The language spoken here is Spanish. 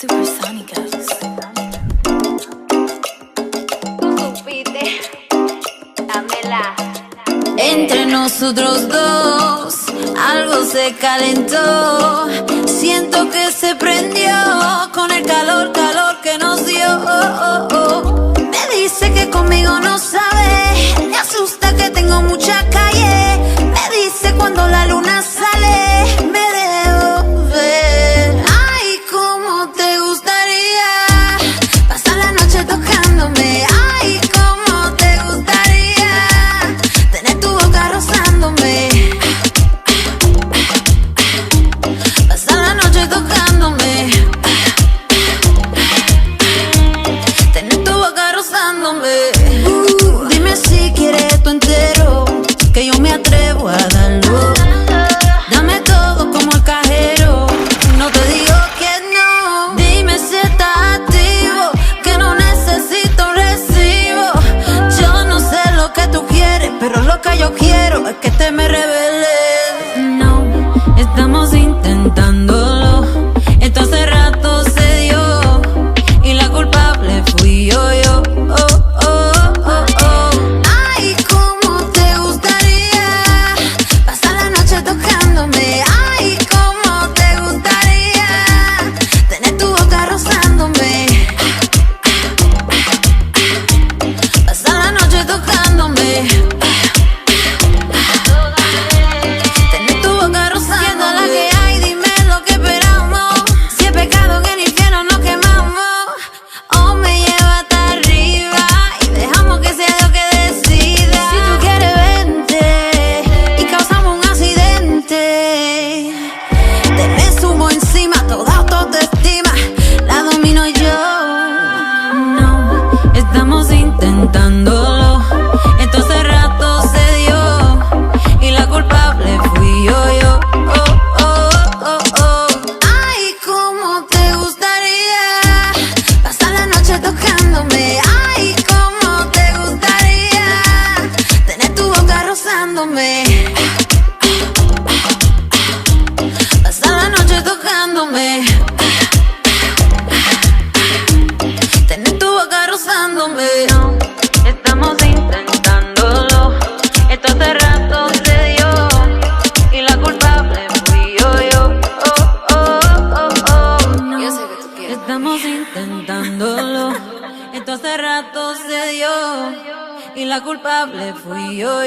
Supersónicas. Tú supiste, dámela. Entre nosotros dos algo se calentó. Siento que se prendió con el calor que nos dio. Me dice que conmigo no sabe, me asusta que tengo mucha calle. Me dice cuando la luna sale, me debo ver. Ay, cómo te gustaría pasar la noche tocándome. Ay, cómo te gustaría tener tu boca rozándome. Pasar la noche tocándome. Tener tu boca rozándome. Dime si quieres tú entero, que yo me atrevo a darlo. Dame todo como el cajero, no te digo que no. Dime si estás activo, que no necesito un recibo. Yo no sé lo que tú quieres, pero lo que yo quiero es que te me reveles. No, estamos intentándolo. Esto hace rato se dio y la culpable fui yo. Ay, cómo te gustaría pasar la noche tocándome. Ay, cómo te gustaría tener tu boca rozándome. Pasar la noche tocándome. Tener tu boca rozando. Siendo la que hay, dime lo que esperamos. Si es pecado en el infierno nos quemamos, o me lleva hasta arriba y dejamos que sea Dios que decida. Si tú quieres vente y causamos un accidente. Te me subo encima, toda autoestima la domino yo. No, estamos intentándolo. Esto hace rato se dio y la culpable fui yo. Ay, cómo te gustaría pasar la noche tocándome. Ay, cómo te gustaría tener tu boca rozándome. Pasar la noche tocándome. Tener tu boca rozándome. No, estamos intentándolo. Esto hace rato se dio y la culpable fui yo. No, Yo sé que tú quieres. estamos intentándolo. Esto hace rato se dio y la culpable fui yo.